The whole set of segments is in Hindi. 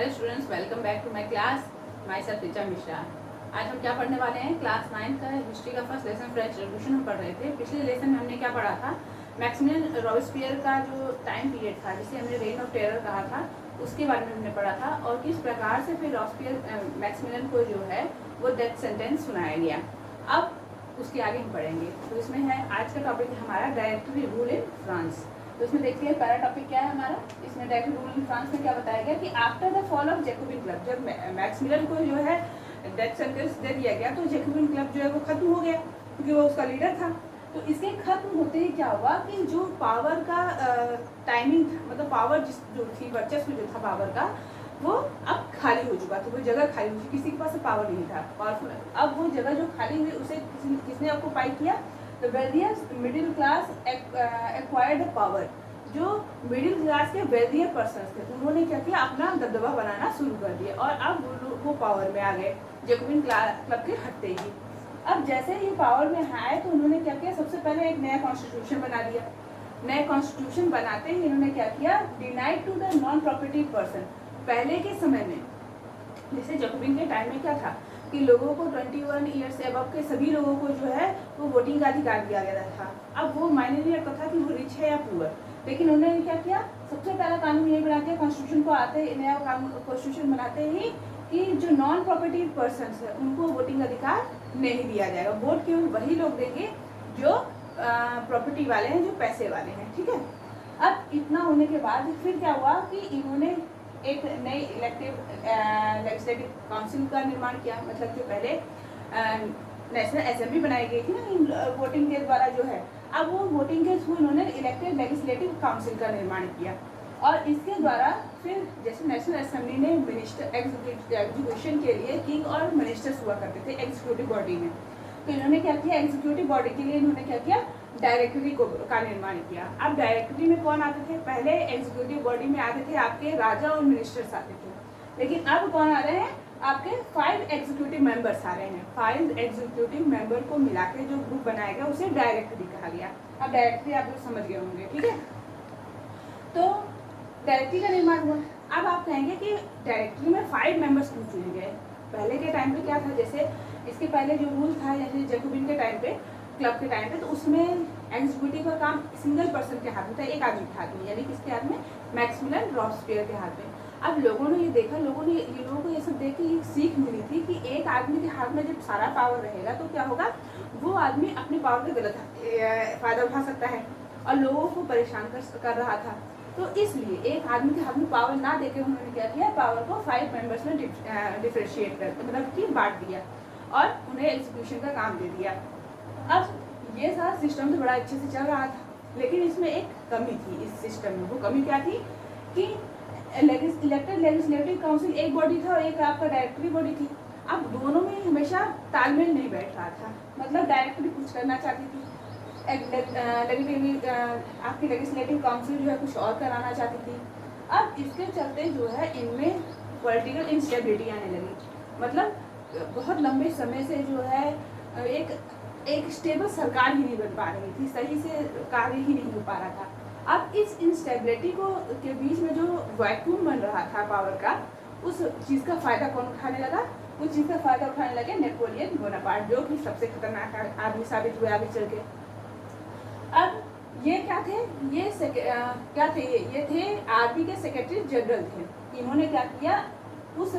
Hello students, welcome back to my class. Myself Richa Mishra. आज हम क्या पढ़ने वाले हैं? क्लास 9 का हिस्ट्री का फर्स्ट लेसन फ्रेंच रेवोल्यूशन हम पढ़ रहे थे। पिछले लेसन में हमने क्या पढ़ा था? मैक्सिमिलियन रॉबेस्पियर का जो टाइम पीरियड था, जिसे हमने रेन ऑफ टेरर कहा था, उसके बारे में हमने पढ़ा था और किस प्रकार से फिर रॉबेस्पियर मैक्सिमिलियन को जो है वो डेथ सेंटेंस सुनाया गया। अब उसके आगे हम पढ़ेंगे। तो इसमें है आज का टॉपिक हमारा डायरेक्टरी रूल इन फ्रांस। तो इसमें देखते हैं पहला टॉपिक क्या है हमारा। इसमें डायरेक्टरी रूल इन फ्रांस में क्या बताया गया कि after the fall of Jacobin club, जब मैक्सिमिलियन को जो है डेथ सेंटेंस दे दिया गया तो जैकोबिन क्लब जो है वो खत्म हो गया, क्योंकि वो उसका लीडर था। तो इसके खत्म होते ही क्या हुआ कि जो पावर का टाइमिंग था, मतलब पावर जो थी, वर्चस्व जो था पावर का, वो अब खाली हो चुका था। वो जगह खाली हो चुकी, किसी के पास पावर नहीं था पावरफुल। अब वो जगह जो खाली हुई उसे किसने ऑक्युपाई किया? The wealthier middle class acquired power. जो मिडिल क्लास के वेल्दियर पर्सन थे, उन्होंने क्या किया? अपना दबदबा बनाना शुरू कर दिया और अब वो पावर में आ गए जैकोबिन क्लब के हटते ही। अब जैसे ही पावर में आए तो उन्होंने क्या किया? सबसे पहले एक नया कॉन्स्टिट्यूशन बना दिया। नया कॉन्स्टिट्यूशन बनाते ही इन्होंने क्या किया? Denied to the non property person. पहले के समय में, जैसे जैकोबिन के टाइम में क्या था कि लोगों को 21 ईयर्स से अबव के सभी लोगों को जो है वो वोटिंग का अधिकार दिया गया था। अब वो मायने नहीं रखता था कि वो रिच है या पुअर, लेकिन उन्होंने क्या किया? सबसे पहला कानून ये बना दिया कॉन्स्टिट्यूशन को आते, नया कानून कॉन्स्टिट्यूशन बनाते ही कि जो नॉन प्रॉपर्टी पर्सन है उनको वोटिंग अधिकार नहीं दिया जाएगा। वोट केवल वही लोग देंगे जो प्रॉपर्टी वाले हैं, जो पैसे वाले हैं। ठीक है। अब इतना होने के बाद फिर क्या हुआ कि इन्होंने एक नई लेजिस्लेटिव काउंसिल का निर्माण किया। मतलब जो पहले नेशनल असेंबली बनाई गई थी ना वोटिंग के द्वारा जो है, अब वो वोटिंग के थ्रू इन्होंने इलेक्टेड लेजिस्लेटिव काउंसिल का निर्माण किया। और इसके द्वारा फिर जैसे नेशनल असेंबली ने मिनिस्टर एग्जीक्यूशन के लिए किंग और मिनिस्टर्स हुआ करते थे एग्जीक्यूटिव बॉडी में, तो इन्होंने क्या किया? एग्जीक्यूटिव बॉडी के लिए इन्होंने क्या किया? डायरेक्टरी का निर्माण किया। अब डायरेक्टरी में कौन आते थे? पहले एग्जीक्यूटिव बॉडी में आते थे आपके राजा और मिनिस्टर्स आते थे, लेकिन अब कौन आ रहे हैं? आपके 5 एग्जीक्यूटिव मेंबर्स आ रहे हैं। 5 एग्जीक्यूटिव मेंबर को मिला के जो ग्रुप बनाया गया उसे डायरेक्टरी कहा गया। अब डायरेक्टरी आप लोग समझ गए होंगे। ठीक है। तो डायरेक्टरी का निर्माण हुआ। अब आप कहेंगे कि डायरेक्टरी में 5 मेंबर्स क्यों चुने गए? पहले के टाइम पे क्या था? जैसे इसके पहले जो रूल था, जैसे जैकोबिन के टाइम पे, क्लब के टाइम पे, तो उसमें एग्जीक्यूटिव का काम सिंगल पर्सन के हाथ में था, एक आदमी के हाथ में, यानी किसके हाथ में? मैक्सिमिलियन रॉबेस्पियर के हाथ में। अब लोगों ने ये देखा, लोगों को ये सब देख के ये सीख मिली थी कि एक आदमी के हाथ में जब सारा पावर रहेगा तो क्या होगा? वो आदमी अपने पावर का गलत फायदा उठा सकता है और लोगों को परेशान कर रहा था। तो इसलिए एक आदमी के हाथ में पावर ना देके उन्होंने क्या किया? पावर को 5 मेंबर्स में डिफरेंशिएट कर, मतलब कि बांट दिया और उन्हें एग्जीक्यूशन का काम दे दिया। अब ये सारा सिस्टम तो बड़ा अच्छे से चल रहा था, लेकिन इसमें एक कमी थी इस सिस्टम में। वो कमी क्या थी कि इलेक्टेड लेजिस्लेटिव काउंसिल एक बॉडी था और एक आपका डायरेक्टरी बॉडी थी। अब दोनों में हमेशा तालमेल नहीं बैठ रहा था। मतलब डायरेक्टरी कुछ करना चाहती थी, आपकी लेजिस्लेटिव काउंसिल जो है कुछ और कराना चाहती थी। अब इसके चलते जो है इनमें पॉलिटिकल इंस्टेबिलिटी आने लगी। मतलब बहुत लंबे समय से जो है एक स्टेबल सरकार ही नहीं बन पा रही थी, सही से कार्य ही नहीं हो पा रहा था। अब इस इंस्टेबिलिटी को के बीच में जो वैक्यूम बन रहा था पावर का, उस चीज़ का फायदा कौन उठाने लगा? उस चीज़ का फायदा उठाने लगे नेपोलियन बोनापार्ट, जो कि सबसे खतरनाक आदमी साबित हुए आगे चल के। अब ये क्या थे? क्या थे? ये थे आर्मी के सेक्रेटरी जनरल थे। इन्होंने क्या किया? उस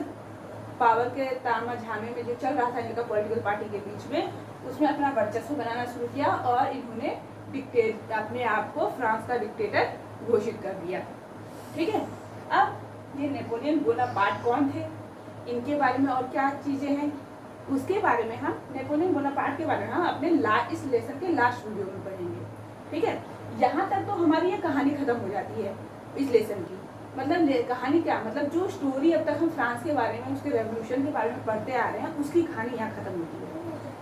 पावर के तामा झामे में जो चल रहा था इनका पॉलिटिकल पार्टी के बीच में, उसमें अपना वर्चस्व बनाना शुरू किया और इन्होंने अपने आप को फ्रांस का डिक्टेटर घोषित कर दिया। ठीक है। अब ये नेपोलियन बोनापार्ट कौन थे, इनके बारे में और क्या चीज़ें हैं, उसके बारे में हम नेपोलियन बोनापार्ट के बारे में हम अपने इस लेसन के लास्ट वीडियो में पढ़ेंगे। ठीक है। यहाँ तक तो हमारी ये कहानी खत्म हो जाती है इस लेसन की। मतलब कहानी क्या? मतलब जो स्टोरी अब तक हम फ्रांस के बारे में, उसके रेवोल्यूशन के बारे में पढ़ते आ रहे हैं, उसकी कहानी यहाँ खत्म होती है।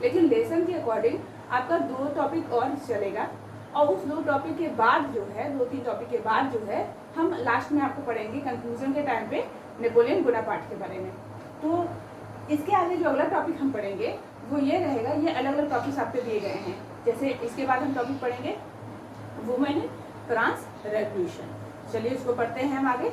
लेकिन लेसन के अकॉर्डिंग आपका 2 टॉपिक और चलेगा और उस 2 टॉपिक के बाद जो है, 2-3 टॉपिक के बाद जो है, हम लास्ट में आपको पढ़ेंगे कंक्लूजन के टाइम पे नेपोलियन बोनापार्ट के बारे में। तो इसके आगे जो अगला टॉपिक हम पढ़ेंगे वो ये रहेगा। ये अलग अलग टॉपिक्स आपको दिए गए हैं। जैसे इसके बाद हम टॉपिक पढ़ेंगे वुमेन इन फ्रांस रेवोल्यूशन। चलिए इसको पढ़ते हैं हम आगे।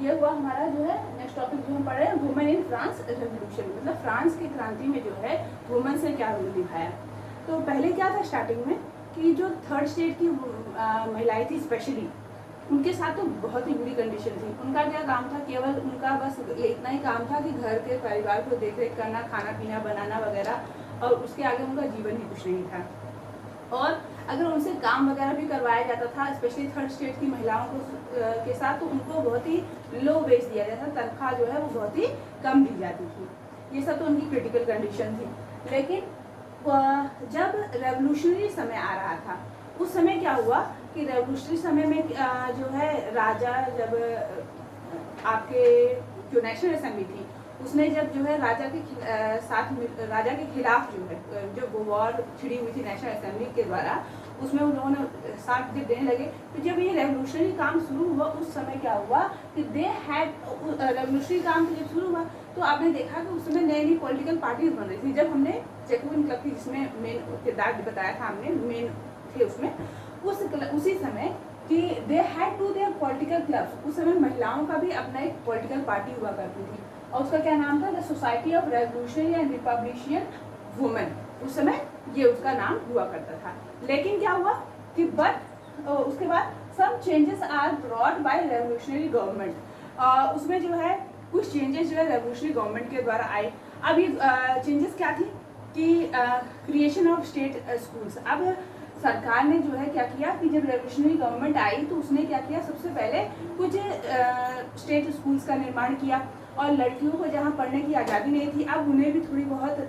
ये हुआ हमारा जो है नेक्स्ट टॉपिक जो हम पढ़ रहे हैं, वुमेन इन फ्रांस रेवोल्यूशन, मतलब फ्रांस की क्रांति में जो है वुमेन ने क्या रोल निभाया। तो पहले क्या था स्टार्टिंग में कि जो थर्ड स्टेट की महिलाएं थी स्पेशली, उनके साथ तो बहुत ही बुरी कंडीशन थी। उनका क्या काम था, केवल उनका बस इतना ही काम था कि घर के परिवार को देख रेख करना, खाना पीना बनाना वगैरह, और उसके आगे उनका जीवन ही कुछ नहीं था। और अगर उनसे काम वगैरह भी करवाया जाता था स्पेशली थर्ड स्टेट की महिलाओं को के साथ, तो उनको बहुत ही लो वेज दिया जाता था, तनख्वाह जो है वो बहुत ही कम दी जाती थी। ये सब तो उनकी क्रिटिकल कंडीशन थी। लेकिन जब रेवोल्यूशनरी समय आ रहा था, उस समय क्या हुआ कि रेवोल्यूशनरी समय में जो है राजा, जब आपके जो नेशनल असेंबली थी उसने जब जो है राजा के साथ राजा के खिलाफ जो है जो वॉर छिड़ी हुई थी नेशनल असेंबली के द्वारा, उसमें उन लोगों ने साथ जब देने लगे, तो जब ये रेवोल्यूशनरी काम शुरू हुआ उस समय क्या हुआ कि दे हैड रेवोल्यूशनरी काम जब शुरू हुआ तो आपने देखा कि उस समय नई नई पॉलिटिकल पार्टीज बन रही थी। जब हमने जैकोबिन क्लब की, जिसमें मेन किरदार बताया था हमने, मेन थे उसमें, उसी समय कि they had to their political clubs. उस समय महिलाओं का भी अपना एक पॉलिटिकल पार्टी हुआ करती थी और उसका क्या नाम था, the society of revolutionary and republican women. उस समय ये उसका नाम हुआ करता था। लेकिन क्या हुआ कि उसके बाद some changes are brought by revolutionary government. उसमें जो है कुछ चेंजेस जो है रेवोल्यूशनरी गवर्नमेंट के द्वारा आए। अब ये चेंजेस क्या थी कि क्रिएशन ऑफ स्टेट स्कूल्स। अब सरकार ने जो है क्या किया कि जब रेवोल्यूशनरी गवर्नमेंट आई तो उसने क्या किया, सबसे पहले कुछ स्टेट स्कूल्स का निर्माण किया और लड़कियों को जहाँ पढ़ने की आज़ादी नहीं थी, अब उन्हें भी थोड़ी बहुत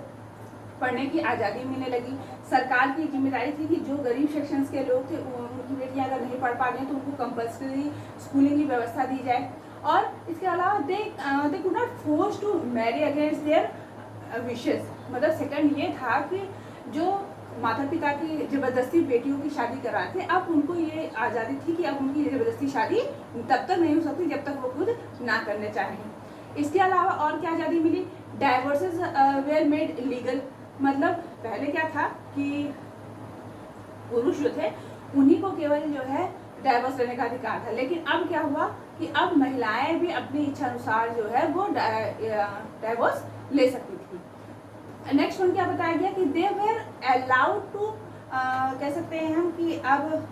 पढ़ने की आज़ादी मिलने लगी। सरकार की जिम्मेदारी थी कि जो गरीब सेक्शंस के लोग थे उनकी बेटियां अगर नहीं पढ़ पा रही तो उनको कंपल्सरी स्कूलिंग की व्यवस्था दी जाए। और इसके अलावा they could not force to marry against their wishes. मतलब सेकंड ये था कि जो माता पिता की जबरदस्ती बेटियों की शादी कराते थे, अब उनको ये आज़ादी थी कि अब उनकी जबरदस्ती शादी तब तक नहीं हो सकती जब तक वो खुद ना करने चाहें। इसके अलावा और क्या आज़ादी मिली, डाइवोर्सेस वेयर मेड लीगल। मतलब पहले क्या था कि पुरुष जो थे उन्हीं को केवल जो है डाइवोर्स लेने का अधिकार था, लेकिन अब क्या हुआ कि अब महिलाएं भी अपनी इच्छा अनुसार जो है वो डाइवोर्स ले सकती थी। नेक्स्ट वन क्या बताया गया कि दे वेर अलाउड टू, कह सकते हैं हम कि अब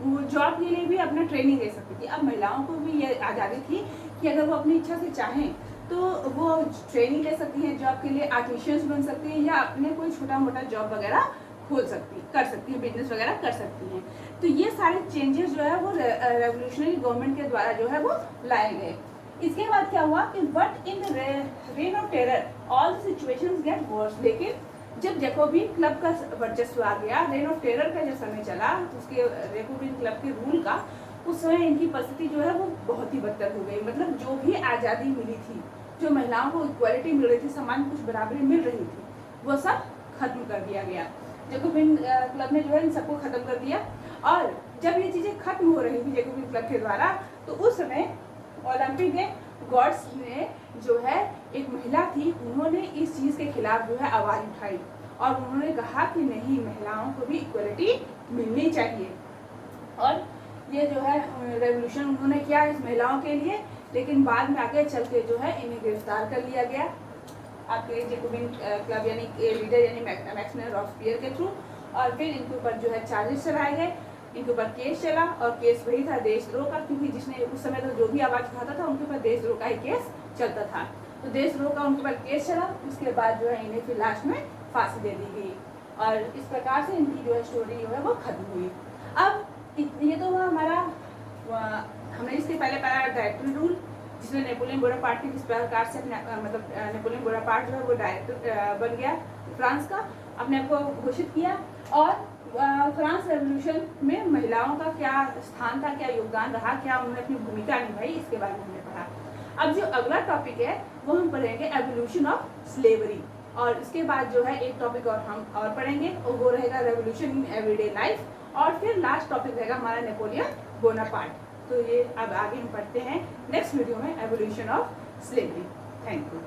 वो जॉब के लिए भी अपना ट्रेनिंग ले सकती थी। अब महिलाओं को भी ये आज़ादी थी कि अगर वो अपनी इच्छा से चाहें तो वो ट्रेनिंग ले सकती हैं जॉब के लिए, आर्टिशियंस बन सकती हैं या अपने कोई छोटा मोटा जॉब वगैरह कर सकती हैं, बिजनेस वगैरह कर सकती हैं। तो ये सारे चेंजेस जो है वो रेवोल्यूशनरी गवर्नमेंट के द्वारा जो है वो लाए गए। इसके बाद क्या हुआ कि but in rain of terror all situations get worse. लेकिन जब जैकोबिन क्लब का वर्चस्व आ गया, रेन ऑफ टेरर का जो समय चला उसके जैकोबिन क्लब के रूल का, उस समय इनकी परिस्थिति जो है वो बहुत ही बदतर हो गई। मतलब जो भी आज़ादी मिली थी, जो महिलाओं को इक्वालिटी मिल रही थी, समान कुछ बराबरी मिल रही थी, वो सब खत्म कर दिया गया। जैकोबिन क्लब ने जो है इन सबको खत्म कर दिया। और जब ये चीज़ें खत्म हो रही थी जैकोबिन क्लब के द्वारा, तो उस समय ओलंपिक के गॉड्स ने जो है एक महिला थी, उन्होंने इस चीज़ के खिलाफ जो है आवाज़ उठाई और उन्होंने कहा कि नहीं, महिलाओं को भी इक्वलिटी मिलनी चाहिए। और ये जो है रेवोल्यूशन उन्होंने किया इस महिलाओं के लिए। लेकिन बाद में आगे चल के जो है इन्हें गिरफ्तार कर लिया गया आपके जैकोबिन क्लब यानी लीडर यानी मैक्सिमिलियन रॉबस्पियर के थ्रू, और फिर इनके ऊपर जो है चार्जेस चलाए गए, इनके ऊपर केस चला। और केस वही था देशद्रोह का, क्योंकि जिसने उस समय तो जो भी आवाज़ उठाता था उनके ऊपर देशद्रोह का ही केस चलता था। तो देशद्रोह का उनके ऊपर केस चला, उसके बाद जो है इन्हें फिर लास्ट में फांसी दे दी गई। और इस प्रकार से इनकी जो है स्टोरी जो है वो खत्म हुई। अब ये तो हुआ हमारा, हमने इसके पहले पढ़ा डायरेक्टर रूल, जिसमें नेपोलियन बोनापार्ट की किस प्रकार से मतलब नेपोलियन बोनापार्ट जो है वो डायरेक्टर बन गया फ्रांस का, अपने आप को घोषित किया। और फ्रांस रेवोल्यूशन में महिलाओं का क्या स्थान था, क्या योगदान रहा, क्या उन्होंने अपनी भूमिका निभाई, इसके बारे में हमने पढ़ा। अब जो अगला टॉपिक है वो हम पढ़ेंगे एवोल्यूशन ऑफ स्लेवरी। और इसके बाद जो है एक टॉपिक और हम और पढ़ेंगे और वो रहेगा रेवोल्यूशन इन एवरीडे लाइफ। और फिर लास्ट टॉपिक रहेगा हमारा नेपोलियन बोनापार्ट। तो ये अब आगे हम पढ़ते हैं नेक्स्ट वीडियो में evolution of slavery. Thank you.